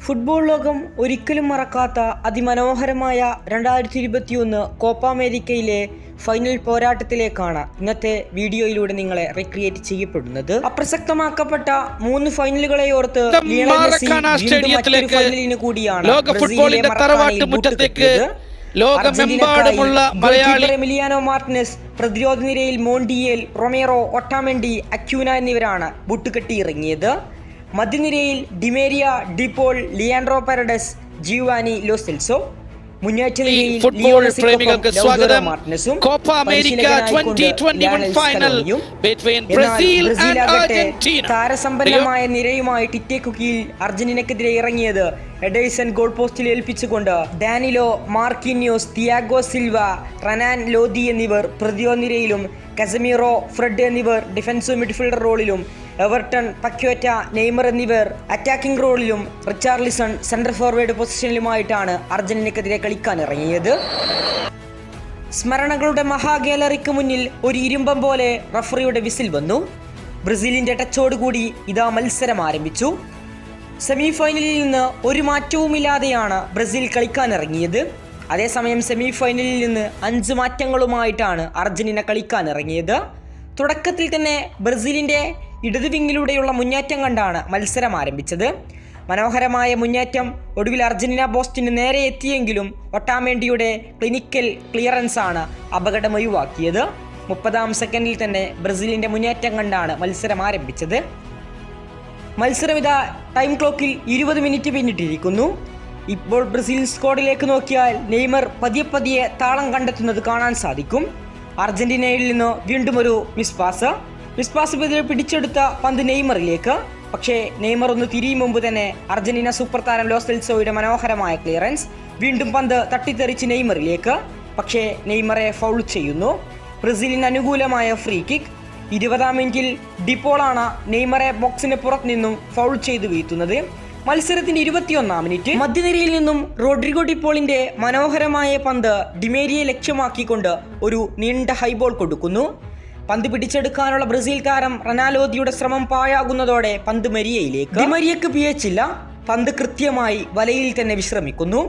Football ലോകം ഒരിക്കലും മറക്കാത്ത അതിമനോഹരമായ 2021 കോപ്പ അമേരിക്കയിലെ ഫൈനൽ പോരാട്ടത്തിലേക്കാണ് ഇന്നത്തെ വീഡിയോയിലൂടെ നിങ്ങളെ റിക്രിയേറ്റ് ചെയ്യപ്പെടുന്നത്. അപ്രസക്തമാക്കപ്പെട്ട 3 ഫൈനലുകളെ ഓർത്ത് ലിയണൽ മെസ്സി വീണ്ടും മറ്റൊരു ഫൈനലിന് കൂടിയാണ് ബ്രസീലിലെ മറക്കാനയിൽ മുട്ടുകുത്തിയത്. ലോകമെമ്പാടുമുള്ള മലയാളി എമിലിയാനോ മാർട്ടിനസ്, പ്രതിരോധ നിരയിൽ മോണ്ടിയേൽ, റൊമേറോ, ഒട്ടാമെൻഡി, അക്യൂന എന്നിവരാണ് ബുട്ടുകെട്ടിയിറങ്ങിയത്. മധ്യനിരയിൽ Di Maria, De Paul, Leandro Paredes, Giovani Lo Celso. Football പ്രേമികൾക്ക് സ്വാഗതം. Copa America 2021 final between Brazil and Argentina. താരസമ്പന്നമായ നിരയുമായി ടിറ്റേക്കു കീഴിൽ അർജന്റീനക്കെതിരെ ഇറങ്ങിയത് എഡേഴ്സൺ ഗോൾ പോസ്റ്റിൽ ഏൽപ്പിച്ചുകൊണ്ട് Danilo, Marquinhos, Thiago Silva, Renan Lodi എന്നിവർ പ്രതിരോധ നിരയിലും കസമീറോ, ഫ്രെഡ് എന്നിവർ ഡിഫൻസീവ് മിഡ്ഫീൽഡർ റോളിലും, എവർട്ടൺ, പക്വേറ്റ, നെയ്മർ എന്നിവർ അറ്റാക്കിംഗ് റോളിലും, റിച്ചാർലിസൺ സെൻട്രൽ ഫോർവേഡ് പൊസിഷനിലുമായിട്ടാണ് അർജന്റീനക്കെതിരെ കളിക്കാൻ ഇറങ്ങിയത്. സ്മരണകളുടെ മഹാഗാലറിക്ക് മുന്നിൽ ഒരു ഇരുമ്പം പോലെ റഫറിയുടെ വിസിൽ വന്നു. ബ്രസീലിന്റെ ടച്ചോടുകൂടി ഇതാ മത്സരം ആരംഭിച്ചു. സെമി ഫൈനലിൽ നിന്ന് ഒരു മാറ്റവുമില്ലാതെയാണ് ബ്രസീൽ കളിക്കാൻ ഇറങ്ങിയത്. അതേസമയം സെമി ഫൈനലിൽ നിന്ന് 5 മാറ്റങ്ങളുമായിട്ടാണ് അർജന്റീന കളിക്കാൻ ഇറങ്ങിയത്. തുടക്കത്തിൽ തന്നെ ബ്രസീലിന്റെ ഇടതു വിങ്ങിലൂടെയുള്ള മുന്നേറ്റം കണ്ടാണ് മത്സരം ആരംഭിച്ചത്. മനോഹരമായ മുന്നേറ്റം ഒടുവിൽ അർജന്റീന പോസ്റ്റിന് നേരെ എത്തിയെങ്കിലും ഒട്ടാമെൻഡിയുടെ ക്ലിനിക്കൽ ക്ലിയറൻസ് ആണ് അപകടം ഒഴിവാക്കിയത്. 30-ാം സെക്കൻഡിൽ തന്നെ ബ്രസീലിന്റെ മുന്നേറ്റം കണ്ടാണ് മത്സരം ആരംഭിച്ചത്. മത്സരം ഇതാ ടൈം ക്ലോക്കിൽ 20 മിനിറ്റ് പിന്നിട്ടിരിക്കുന്നു. ഇപ്പോൾ ബ്രസീൽ സ്ക്വാഡിലേക്ക് നോക്കിയാൽ നെയ്മർ പതിയെ താളം കണ്ടെത്തുന്നത് കാണാൻ സാധിക്കും. അർജന്റീനയിൽ നിന്ന് വീണ്ടും ഒരു മിസ് പാസ് പിടിച്ചെടുത്ത പന്ത് നെയ്മറിലേക്ക്. പക്ഷേ നെയ്മർ ഒന്ന് തിരിയും മുമ്പ് തന്നെ അർജന്റീന സൂപ്പർ താരം ലോ സെൽസോയുടെ മനോഹരമായ ക്ലിയറൻസ്. വീണ്ടും പന്ത് തട്ടിത്തെറിച്ച് നെയ്മറിലേക്ക്. പക്ഷേ നെയ്മറെ ഫൗൾ ചെയ്യുന്നു. ബ്രസീലിന് അനുകൂലമായ ഫ്രീ കിക്ക്. 20-ാം മിനിറ്റിൽ ഡിപ്പോളാണ് നെയ്മറെ ബോക്സിന് പുറത്തു നിന്നും ഫൗൾ ചെയ്തു വീഴ്ത്തുന്നത്. മത്സരത്തിന്റെ 21-ാം മിനിറ്റ് മധ്യനിരയിൽ നിന്നും റോഡ്രിഗോ ഡിപ്പോളിന്റെ മനോഹരമായ പന്ത് ഡിമേരിയെ ലക്ഷ്യമാക്കിക്കൊണ്ട് ഒരു നീണ്ട ഹൈബോൾ കൊടുക്കുന്നു. പന്ത് പിടിച്ചെടുക്കാനുള്ള ബ്രസീൽ താരം റനാലോദിയുടെ ശ്രമം പാഴാകുന്നതോടെ പന്ത് മരിയയിലേക്ക്. ഡിമരിയക്ക് പിഴച്ചില്ല. പന്ത് കൃത്യമായി വലയിൽ തന്നെ വിശ്രമിക്കുന്നു.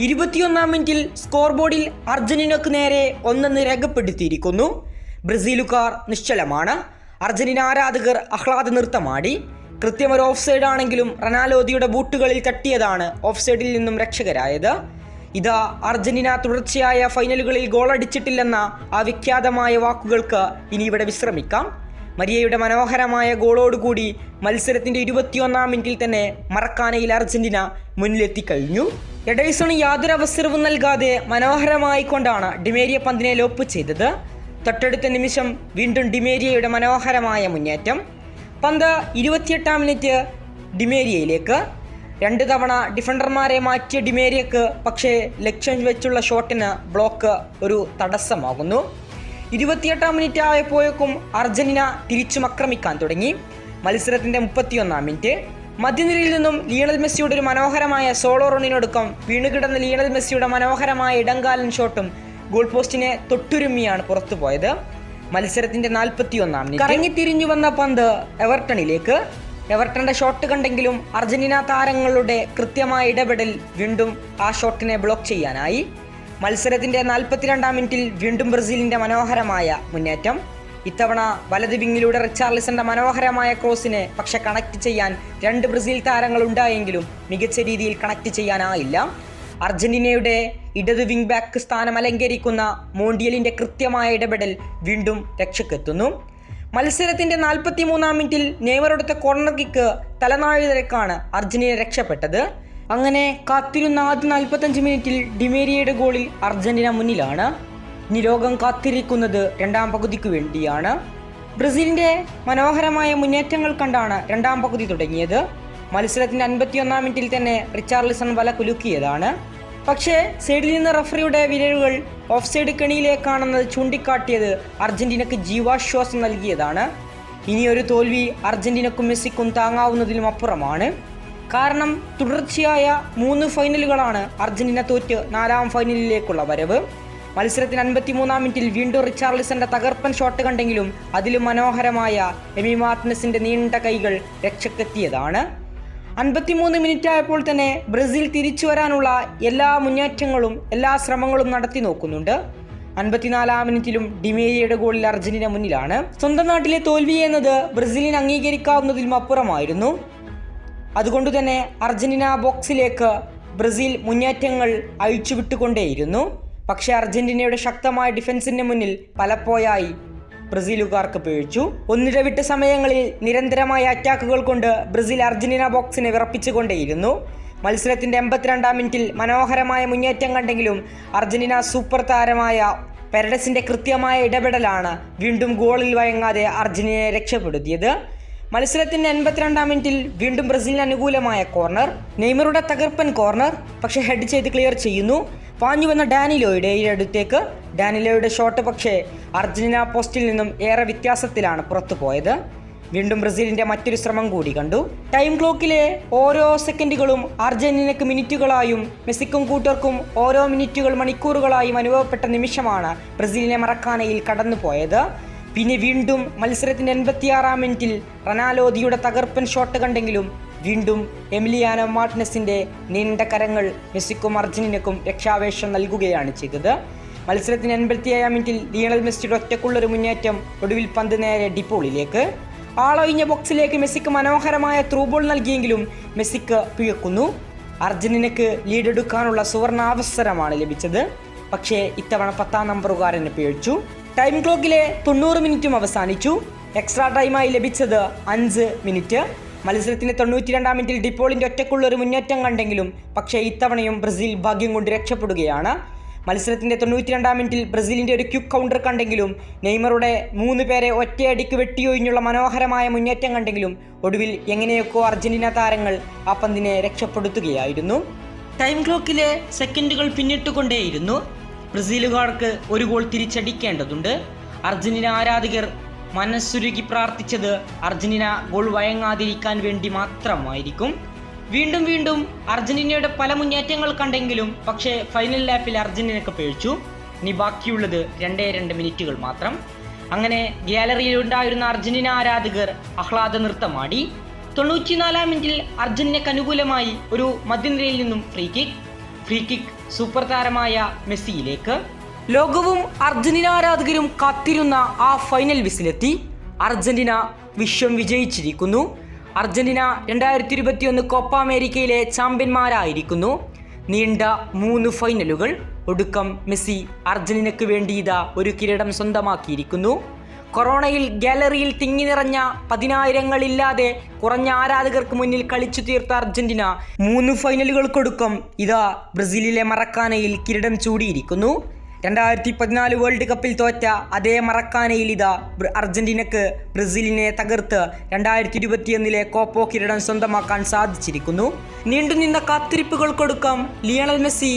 21-ാം മിനിറ്റിൽ സ്കോർ ബോർഡിൽ അർജന്റീനക്ക് നേരെ 1-1 രേഖപ്പെടുത്തിയിരിക്കുന്നു. ബ്രസീലുകാർ നിശ്ചലമാണ്. അർജന്റീന ആരാധകർ ആഹ്ലാദ നൃത്തമാടി. കൃത്യമൊരു ഓഫ് സൈഡ് ആണെങ്കിലും റനാലോദിയുടെ ബൂട്ടുകളിൽ തട്ടിയതാണ് ഓഫ് സൈഡിൽ നിന്നും രക്ഷകരായത്. ഇതാ അർജന്റീന തുടർച്ചയായ ഫൈനലുകളിൽ ഗോളടിച്ചിട്ടില്ലെന്ന ആ വിഖ്യാതമായ വാക്കുകൾക്ക് ഇനി ഇവിടെ വിശ്രമിക്കാം. മരിയയുടെ മനോഹരമായ ഗോളോടുകൂടി മത്സരത്തിന്റെ 21-ാം മിനിറ്റിൽ തന്നെ മറക്കാനയിൽ അർജന്റീന മുന്നിലെത്തിക്കഴിഞ്ഞു. എഡേഴ്സണ് യാതൊരു അവസരവും നൽകാതെ മനോഹരമായി കൊണ്ടാണ് ഡിമേരിയ പന്തിനെ ലോപ്പ് ചെയ്തത്. തൊട്ടടുത്ത നിമിഷം വീണ്ടും ഡിമേരിയയുടെ മനോഹരമായ മുന്നേറ്റം. പന്ത് 28-ാം മിനിറ്റ് ഡിമേരിയയിലേക്ക്. 2 തവണ ഡിഫൻഡർമാരെ മാറ്റിയ ഡിമേരിയക്ക് പക്ഷേ ലക്ഷ്യം വെച്ചുള്ള ഷോട്ടിന് ബ്ലോക്ക് ഒരു തടസ്സമാകുന്നു. 28-ാം മിനിറ്റ് ആയപ്പോഴേക്കും അർജന്റീന തിരിച്ചും ആക്രമിക്കാൻ തുടങ്ങി. മത്സരത്തിന്റെ 31-ാം മിനിറ്റ് മധ്യനിരയിൽ നിന്നും ലിയണൽ മെസ്സിയുടെ ഒരു മനോഹരമായ സോളോ റണ്ണിനൊടുക്കം വീണുകിടന്ന ലിയണൽ മെസ്സിയുടെ മനോഹരമായ ഇടങ്കാലൻ ഷോട്ടും ഗോൾ പോസ്റ്റിനെ തൊട്ടുരുമ്മിയാണ് പുറത്തുപോയത്. മത്സരത്തിന്റെ 41-ാം മിനിറ്റ് കറങ്ങിത്തിരിഞ്ഞു വന്ന പന്ത് എവർട്ടണിലേക്ക്. എവർട്ടന്റെ ഷോട്ട് കണ്ടെങ്കിലും അർജന്റീന താരങ്ങളുടെ കൃത്യമായ ഇടപെടൽ വീണ്ടും ആ ഷോട്ടിനെ ബ്ലോക്ക് ചെയ്യാനായി. മത്സരത്തിന്റെ 42-ാം മിനിറ്റിൽ വീണ്ടും ബ്രസീലിന്റെ മനോഹരമായ മുന്നേറ്റം. ഇത്തവണ വലത് വിങ്ങിലൂടെ റിച്ചാർലിസന്റെ മനോഹരമായ ക്രോസിനെ പക്ഷെ കണക്ട് ചെയ്യാൻ 2 ബ്രസീൽ താരങ്ങൾ ഉണ്ടായെങ്കിലും മികച്ച രീതിയിൽ കണക്ട് ചെയ്യാനായില്ല. അർജന്റീനയുടെ ഇടത് വിങ് ബാക്ക് സ്ഥാനം അലങ്കരിക്കുന്ന മോണ്ടിയലിന്റെ കൃത്യമായ ഇടപെടൽ വീണ്ടും രക്ഷക്കെത്തുന്നു. മത്സരത്തിന്റെ 43-ാം മിനിറ്റിൽ നെയ്മർ എടുത്ത കോർണർ കിക്ക് തലനാഴിലേക്കാണ് അർജന്റീന രക്ഷപ്പെട്ടത്. അങ്ങനെ കാത്തിരുന്ന ആദ്യ 45 മിനിറ്റിൽ ഡിമേരിയയുടെ ഗോളിൽ അർജന്റീന മുന്നിലാണ്. ഇനി ലോകം കാത്തിരിക്കുന്നത് 2-ാം പകുതിക്ക് വേണ്ടിയാണ്. ബ്രസീലിന്റെ മനോഹരമായ മുന്നേറ്റങ്ങൾ കണ്ടാണ് 2-ാം പകുതി തുടങ്ങിയത്. മത്സരത്തിന്റെ 51-ാം മിനിറ്റിൽ തന്നെ റിച്ചാർലിസൺ വല കുലുക്കിയതാണ്. പക്ഷേ സൈഡിൽ നിന്ന് റഫറിയുടെ വിരലുകൾ ഓഫ് സൈഡ് കെണിയിലേക്കാണെന്നത് ചൂണ്ടിക്കാട്ടിയത് അർജന്റീനക്ക് ജീവാശ്വാസം നൽകിയതാണ്. ഇനിയൊരു തോൽവി അർജന്റീനക്കും മെസ്സിക്കും താങ്ങാവുന്നതിലും അപ്പുറമാണ്. കാരണം തുടർച്ചയായ 3 ഫൈനലുകളാണ് അർജന്റീന തോറ്റ് 4-ാം ഫൈനലിലേക്കുള്ള വരവ്. മത്സരത്തിന് 53-ാം മിനിറ്റിൽ വീണ്ടും റിച്ചാർലിസന്റെ തകർപ്പൻ ഷോട്ട് കണ്ടെങ്കിലും അതിലും മനോഹരമായ എമി മാർട്ടിനസിന്റെ നീണ്ട കൈകൾ രക്ഷക്കെത്തിയതാണ്. 53 മിനിറ്റ് ആയപ്പോൾ തന്നെ ബ്രസീൽ തിരിച്ചു വരാനുള്ള എല്ലാ മുന്നേറ്റങ്ങളും എല്ലാ ശ്രമങ്ങളും നടത്തി നോക്കുന്നുണ്ട്. 54 മിനിറ്റിലും ഡിമേരിയയുടെ ഗോളിൽ അർജന്റീന മുന്നിലാണ്. സ്വന്തം നാട്ടിലെ തോൽവി എന്നത് ബ്രസീലിന് അംഗീകരിക്കാവുന്നതിലും അപ്പുറമായിരുന്നു. അതുകൊണ്ടുതന്നെ അർജന്റീന ബോക്സിലേക്ക് ബ്രസീൽ മുന്നേറ്റങ്ങൾ അഴിച്ചുവിട്ടുകൊണ്ടേയിരുന്നു. പക്ഷേ അർജന്റീനയുടെ ശക്തമായ ഡിഫൻസിന് മുന്നിൽ പലപ്പോഴായി ബ്രസീലുകാർക്ക് പിഴച്ചു. ഒന്നിടവിട്ട സമയങ്ങളിൽ നിരന്തരമായ അറ്റാക്കുകൾ കൊണ്ട് ബ്രസീൽ അർജന്റീന ബോക്സിനെ വിറപ്പിച്ചുകൊണ്ടേയിരുന്നു. മത്സരത്തിന്റെ 82 മിനിറ്റിൽ മനോഹരമായ മുന്നേറ്റം കണ്ടെങ്കിലും അർജന്റീന സൂപ്പർ താരമായ പെരഡസിന്റെ കൃത്യമായ ഇടപെടലാണ് വീണ്ടും ഗോളിൽ വഴങ്ങാതെ അർജന്റീനയെ രക്ഷപ്പെടുത്തിയത്. മത്സരത്തിന്റെ 82 മിനിറ്റിൽ വീണ്ടും ബ്രസീലിന് അനുകൂലമായ കോർണർ, നെയ്മറുടെ തകർപ്പൻ കോർണർ, പക്ഷേ ഹെഡ് ചെയ്ത് ക്ലിയർ ചെയ്യുന്നു. പാഞ്ഞു വന്ന ഡാനിലോയുടെ അടുത്തേക്ക്. ഡാനിലോയുടെ ഷോട്ട് പക്ഷേ അർജന്റീന പോസ്റ്റിൽ നിന്നും ഏറെ വ്യത്യാസത്തിലാണ് പുറത്തു പോയത്. വീണ്ടും ബ്രസീലിന്റെ മറ്റൊരു ശ്രമം കൂടി കണ്ടു. ടൈം ക്ലോക്കിലെ ഓരോ സെക്കൻഡുകളും അർജന്റീനയ്ക്ക് മിനിറ്റുകളായും മെസ്സിക്കും കൂട്ടർക്കും ഓരോ മിനിറ്റുകൾ മണിക്കൂറുകളായും അനുഭവപ്പെട്ട നിമിഷമാണ് ബ്രസീലിനെ മറക്കാനയിൽ കടന്നുപോയത്. പിന്നെ വീണ്ടും മത്സരത്തിന്റെ 86 മിനിറ്റിൽ റൊണാൾഡോയുടെ തകർപ്പൻ ഷോട്ട് കണ്ടെങ്കിലും വീണ്ടും എമിലിയാനോ മാർട്ടിനസിന്റെ നീണ്ട കരങ്ങൾ മെസ്സിക്കും അർജന്റീനയ്ക്കും രക്ഷാവേശം നൽകുകയാണ് ചെയ്തത്. മത്സരത്തിന് 87 മിനിറ്റിൽ ലിയണൽ മെസ്സിയുടെ ഒറ്റക്കുള്ളൊരു മുന്നേറ്റം ഒടുവിൽ പന്ത് നേരെ ഡിപ്പോളിലേക്ക്. ആളൊഴിഞ്ഞ ബോക്സിലേക്ക് മെസ്സിക്ക് മനോഹരമായ ത്രൂ ബോൾ നൽകിയെങ്കിലും മെസ്സിക്ക് പിഴക്കുന്നു. അർജന്റീനയ്ക്ക് ലീഡെടുക്കാനുള്ള സുവർണാവസരമാണ് ലഭിച്ചത്. പക്ഷേ ഇത്തവണ 10ാം നമ്പറുകാരന് പിഴച്ചു. ടൈം ക്ലോക്കിലെ 90 മിനിറ്റും അവസാനിച്ചു. എക്സ്ട്രാ ടൈമായി ലഭിച്ചത് 5 മിനിറ്റ്. മത്സരത്തിന്റെ 92 മിനിറ്റിൽ ഡിപ്പോളിന്റെ ഒറ്റക്കുള്ളൊരു മുന്നേറ്റം കണ്ടെങ്കിലും പക്ഷേ ഇത്തവണയും ബ്രസീൽ ഭാഗ്യം കൊണ്ട് രക്ഷപ്പെടുകയാണ്. മത്സരത്തിന്റെ 92 മിനിറ്റിൽ ബ്രസീലിന്റെ ഒരു ക്വിക്ക് കൗണ്ടർ കണ്ടെങ്കിലും നെയ്മറുടെ 3 പേരെ ഒറ്റയടിക്ക് വെട്ടിയൊഴിഞ്ഞുള്ള മനോഹരമായ മുന്നേറ്റം കണ്ടെങ്കിലും ഒടുവിൽ എങ്ങനെയൊക്കെ അർജന്റീന താരങ്ങൾ ആ പന്തിനെ രക്ഷപ്പെടുത്തുകയായിരുന്നു. ടൈം ക്ലോക്കിലെ സെക്കൻഡുകൾ പിന്നിട്ടുകൊണ്ടേയിരുന്നു. ബ്രസീലുകാർക്ക് ഒരു ഗോൾ തിരിച്ചടിക്കേണ്ടതുണ്ട്. അർജന്റീന ആരാധകർ മനസ്സുരുകി പ്രാർത്ഥിച്ചത് അർജന്റീന ഗോൾ വഴങ്ങാതിരിക്കാൻ വേണ്ടി മാത്രമായിരിക്കും. വീണ്ടും വീണ്ടും അർജന്റീനയുടെ പല മുന്നേറ്റങ്ങൾ കണ്ടെങ്കിലും പക്ഷേ ഫൈനൽ ലാപ്പിൽ അർജന്റീനയ്ക്ക് പിഴച്ചു. ഇനി ബാക്കിയുള്ളത് 2 മിനിറ്റുകൾ മാത്രം. അങ്ങനെ ഗ്യാലറിയിൽ ഉണ്ടായിരുന്ന അർജന്റീന ആരാധകർ ആഹ്ലാദ നൃത്തമാടി. 94 മിനിറ്റിൽ അർജന്റീനയ്ക്ക് അനുകൂലമായി ഒരു മധ്യനിരയിൽ നിന്നും ഫ്രീ കിക്ക് സൂപ്പർ താരമായ മെസ്സിയിലേക്ക്. ലോകവും അർജന്റീന ആരാധകരും കാത്തിരുന്ന ആ ഫൈനൽ വിസിലെത്തി. അർജന്റീന വിശ്വം വിജയിച്ചിരിക്കുന്നു. അർജന്റീന 2021 കോപ്പ അമേരിക്കയിലെ ചാമ്പ്യന്മാരായിരിക്കുന്നു. നീണ്ട 3 ഫൈനലുകൾ. ഒടുക്കം മെസ്സി അർജന്റീനയ്ക്ക് വേണ്ടി ഇതാ ഒരു കിരീടം സ്വന്തമാക്കിയിരിക്കുന്നു. കൊറോണയിൽ ഗാലറിയിൽ തിങ്ങി നിറഞ്ഞ 10,000ങ്ങളില്ലാതെ കുറഞ്ഞ ആരാധകർക്ക് മുന്നിൽ കളിച്ചു തീർത്ത അർജന്റീന 3 ഫൈനലുകൾക്കൊടുക്കം ഇതാ ബ്രസീലിലെ മറക്കാനയിൽ കിരീടം ചൂടിയിരിക്കുന്നു. 2014 വേൾഡ് കപ്പിൽ തോറ്റ അതേ മറക്കാനയിൽ ഇതാ അർജന്റീനക്ക് ബ്രസീലിനെ തകർത്ത് 2021 കോപ്പോ കിരീടം സ്വന്തമാക്കാൻ സാധിച്ചിരിക്കുന്നു. നീണ്ടുനിന്ന കാത്തിരിപ്പുകൾക്കൊടുക്കം ലിയണൽ മെസ്സി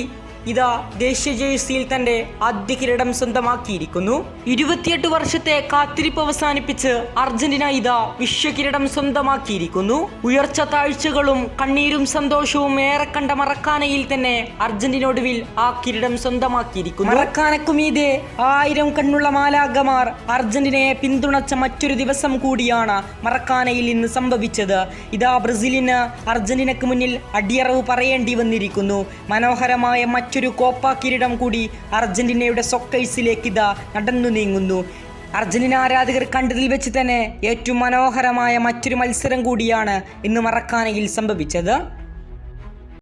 ഇതാ ദേശീയ ജേഴ്സിയിൽ തന്റെ ആദ്യ കിരീടം സ്വന്തമാക്കിയിരിക്കുന്നു. 28 വർഷത്തെ കാത്തിരിപ്പ് അവസാനിപ്പിച്ച് അർജന്റീന ഇതാ വിശ്വകിരീടം സ്വന്തമാക്കിയിരിക്കുന്നു. ഉയർച്ച താഴ്ചകളും കണ്ണീരും സന്തോഷവും ഏറെ കണ്ട മറക്കാനയിൽ തന്നെ അർജന്റീന ഒടുവിൽ ആ കിരീടം സ്വന്തമാക്കിയിരിക്കുന്നു. മറക്കാനക്കുമീതെ 1000 കണ്ണുള്ള മാലാഖമാർ അർജന്റീനയെ പിന്തുണച്ച മറ്റൊരു ദിവസം കൂടിയാണ് മറക്കാനയിൽ ഇന്ന് സംഭവിച്ചത്. ഇതാ ബ്രസീലിന് അർജന്റീനക്ക് മുന്നിൽ അടിയറവ് പറയേണ്ടി വന്നിരിക്കുന്നു. മനോഹരമായ മറ്റൊരു കോപ്പ കിരീടം കൂടി അർജന്റീനയുടെ സൊക്കൈസിലേക്ക് ഇതാ നടന്നു നീങ്ങുന്നു. അർജന്റീന ആരാധകർ കണ്ടതിൽ വെച്ച് തന്നെ ഏറ്റവും മനോഹരമായ മറ്റൊരു മത്സരം കൂടിയാണ് ഇന്ന് മറക്കാനയിൽ സംഭവിച്ചത്.